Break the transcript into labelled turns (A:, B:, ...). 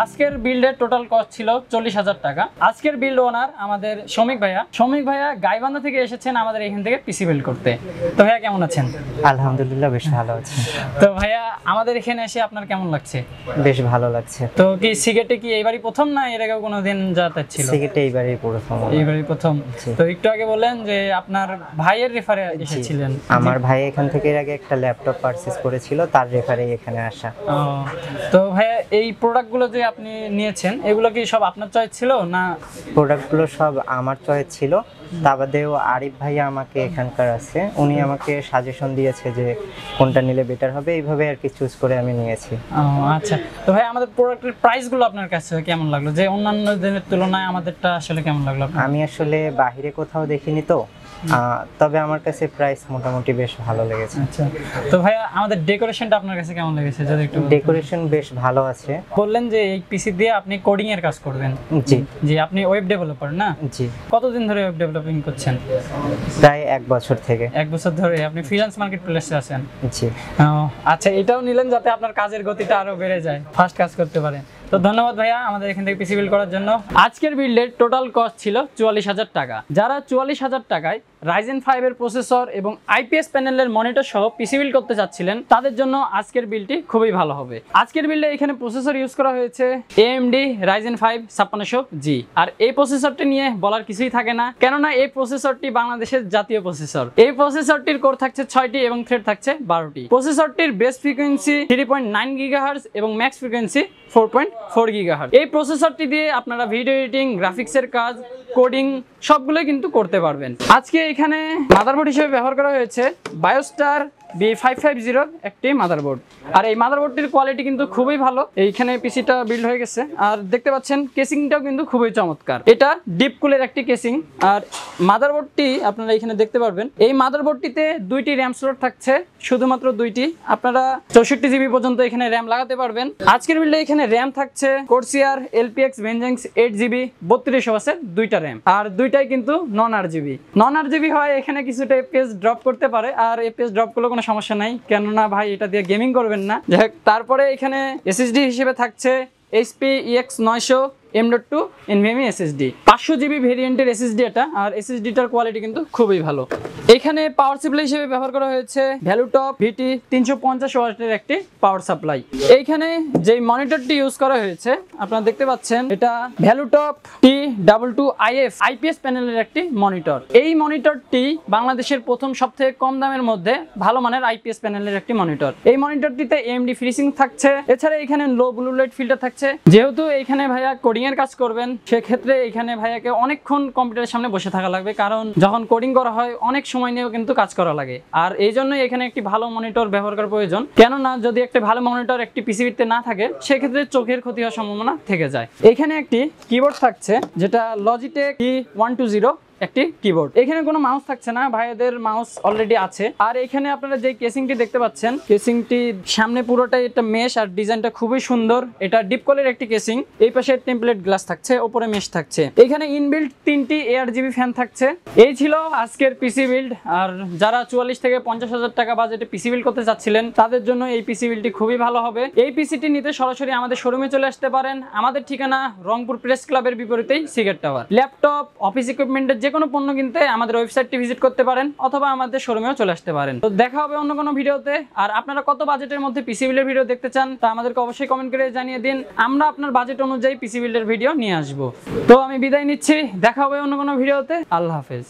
A: আজকের বিল্ডের total cost ছিল 40,000 টাকা। আজকের বিল্ড ওনার আমাদের শমিক ভাইয়া গাইবান্ধা থেকে এসেছেন আমাদের এখান থেকে পিসি বিল্ড করতে। তো ভাইয়া কেমন আছেন?
B: আলহামদুলিল্লাহ বেশ ভালো আছি।
A: তো ভাইয়া আমাদের এখানে এসে আপনার কেমন লাগছে?
B: বেশ ভালো লাগছে।
A: তো কি সিগেটে কি এইবারই প্রথম না এর আগেও কোনোদিন যাতায়াত ছিল?
B: সিগেটে এইবারই প্রথম।
A: এইবারই প্রথম। তো একটু আগে বললেন যে আপনার ভাইয়ের রেফারে এসেছিলেন।
B: আমার ভাই এখান থেকে এর আগে একটা ল্যাপটপ পারচেজ করেছিল, তার রেফারেই এখানে আসা।
A: তো ভাইয়া এই প্রোডাক্টগুলো যে আপনি নিয়েছেন এগুলো কি সব আপনার চয়েস ছিল না?
B: প্রোডাক্টগুলো সব আমার চয়েস ছিল, তা বাদেও আরিফ ভাইয়া আমাকে এখানকার আছে, উনি আমাকে সাজেশন দিয়েছে যে কোনটা নিলে বেটার হবে, এইভাবে আর কি চুজ করে আমি নিয়েছি।
A: আচ্ছা, তো ভাই আমাদের প্রোডাক্টের প্রাইসগুলো আপনার কাছে কেমন লাগলো, যে অন্যান্য দিনের তুলনায় আমাদেরটা আসলে কেমন লাগলো?
B: আমি আসলে বাইরে কোথাও দেখিনি তো, তবে আমার কাছে প্রাইস মোটামুটি বেশ ভালো লেগেছে।
A: আচ্ছা, তো ভাইয়া আমাদের ডেকোরেশনটা আপনার কাছে কেমন লেগেছে যদি একটু?
B: ডেকোরেশন বেশ ভালো আছে।
A: বললেন যে এই পিসি দিয়ে আপনি কোডিং এর কাজ করবেন।
B: জি
A: জি, আপনি ওয়েব ডেভেলপার না?
B: জি।
A: কতদিন ধরে ওয়েব ডেভেলপিং করছেন?
B: প্রায় 1 বছর থেকে।
A: 1 বছর ধরে আপনি ফ্রিল্যান্স মার্কেট প্লেসে আছেন?
B: জি।
A: আচ্ছা, এটাও নিলেন যাতে আপনার কাজের গতিটা আরো বেড়ে যায়, ফাস্ট কাজ করতে পারেন। তো ধন্যবাদ ভাইয়া আমাদের এখান থেকে পিসি বিল্ড করার জন্য। আজকের বিল্ডের টোটাল কস্ট ছিল 44,000 টাকা। যারা 44,000 টাকায় Ryzen 5 এর প্রসেসর এবং IPS প্যানেলের মনিটর সহ পিসি বিল্ড করতে চাচ্ছিলেন তাদের জন্য আজকের বিল্ডটি খুবই ভালো হবে। আজকের বিল্ডে এখানে প্রসেসর ইউজ করা হয়েছে AMD Ryzen 5 5600G। আর এই প্রসেসরটি নিয়ে বলার কিছুই থাকে না, কেননা এই প্রসেসরটি বাংলাদেশের জাতীয় প্রসেসর। এই প্রসেসরটির কোর থাকছে 6টি এবং থ্রেড থাকছে 12টি। প্রসেসরটির বেস ফ্রিকোয়েন্সি 3.9 GHz এবং ম্যাক্স ফ্রিকোয়েন্সি 4.4 GHz। এই প্রসেসরটি দিয়ে আপনারা ভিডিও এডিটিং, গ্রাফিক্সের কাজ, কোডিং সবগুলোই কিন্তু করতে পারবেন। আজকে এখানে মাদারবোর্ড হিসেবে ব্যবহার করা হয়েছে বায়োস্টার B550 একটি মাদারবোর্ড। আর এই মাদারবোর্ডটির কোয়ালিটি কিন্তু খুবই ভালো। এইখানে পিসিটা বিল্ড হয়ে গেছে, আর দেখতে পাচ্ছেন কেসিংটাও কিন্তু খুবই চমৎকার। এটা ডিপ কুলের একটি কেসিং। আর মাদারবোর্ডটি আপনারা এখানে দেখতে পারবেন। এই মাদারবোর্ডটিতে 2টি র্যাম স্লট থাকছে, শুধুমাত্র 2টি। আপনারা 64 GB পর্যন্ত এখানে র্যাম লাগাতে পারবেন। আজকের বিল্ডে এখানে র্যাম থাকছে কোর্সিয়ার LPX Vengeance 8GB 3200 আছে 2টা র্যাম, আর 2টাই কিন্তু নন RGB হয়। এখানে কিছুটা FPS ড্রপ করতে পারে, আর FPS ড্রপ করলে কোনো সমস্যা নাই, কেননা ভাই এটা দিয়ে গেমিং করবেন না। যাই হোক, তারপরে এখানে SSD হিসেবে থাকছে HP EX900 M.2 NVMe SSD 500 GB ভেরিয়েন্টের SSD এটা। আর SSDটার কোয়ালিটি কিন্তু খুবই ভালো। এখানে পাওয়ার সাপ্লাই হিসেবে ব্যবহার করা হয়েছে ভ্যালুটপ VT 350 ওয়াটের একটি পাওয়ার সাপ্লাই। এইখানে যে মনিটরটি ইউজ করা হয়েছে আপনারা দেখতে পাচ্ছেন, এটা ভ্যালুটপ T22IF IPS প্যানেলের একটি মনিটর। এই মনিটরটি বাংলাদেশের প্রথম সবথেকে কম দামের মধ্যে ভালো মানের IPS প্যানেলের একটি মনিটর। এই মনিটরটিতে AMD ফ্রিসিং থাকছে, এছাড়া এখানে লো ব্লু লাইট ফিল্টার থাকছে। যেহেতু এখানে ভাইয়া কোডিং এর কাজ করবেন, সেক্ষেত্রে এখানে ভাইয়াকে অনেকক্ষণ কম্পিউটারের সামনে বসে থাকা লাগবে, কারণ যখন কোডিং করা হয় অনেক সময় নিয়েও কিন্তু কাজ করা লাগে। আর এই জন্যই এখানে একটি ভালো মনিটর ব্যবহার করা প্রয়োজন, কেননা যদি একটা ভালো মনিটর একটি পিসিবিতে না থাকে সেক্ষেত্রে চোখের ক্ষতি হওয়ার সম্ভাবনা থেকে যায়। এখানে একটি কিবোর্ড থাকছে, যেটা লজিটেক E120 একটি কিবোর্ড। এখানে কোনো মাউস থাকছে না, ভাইদের মাউস অলরেডি আছে। আর এখানে আপনারা যে কেসিংটি দেখতে পাচ্ছেন, কেসিংটি সামনে পুরোটাই একটা মেশ, আর ডিজাইনটা খুবই সুন্দর। এটা ডিপ কলের একটি কেসিং। এই পাশে টেমপ্লেট গ্লাস থাকছে, উপরে মেশ থাকছে। এখানে ইনবিল্ট 3টি ARGB ফ্যান থাকছে। এই ছিল আজকের পিসি বিল্ড। আর যারা 44 থেকে 50,000 টাকা বাজেটে পিসি বিল্ড করতে চাচ্ছিলেন তাদের জন্য এই পিসি বিল্ডটি খুবই ভালো হবে। এই পিসিটি নিতে সরাসরি আমাদের শোরুমে চলে আসতে পারেন। আমাদের ঠিকানা রংপুর প্রেস ক্লাবের বিপরীতেই সিগেট টাওয়ার। ল্যাপটপ, অফিস ইকুইপমেন্টের যে কোনো পণ্য কিনতে আমাদের ওয়েবসাইটটি ভিজিট করতে পারেন, অথবা আমাদের শোরুমেও চলে আসতে পারেন। তো দেখা হবে অন্য কোনো ভিডিওতে। আর আপনারা কত বাজেটের মধ্যে পিসি বিল্ডের ভিডিও দেখতে চান তা আমাদেরকে অবশ্যই কমেন্ট করে জানিয়ে দিন। আমরা আপনার বাজেট অনুযায়ী পিসি বিল্ডের ভিডিও নিয়ে আসবো। তো আমি বিদায় নিচ্ছি, দেখা হবে অন্য কোনো ভিডিওতে। আল্লাহ হাফেজ।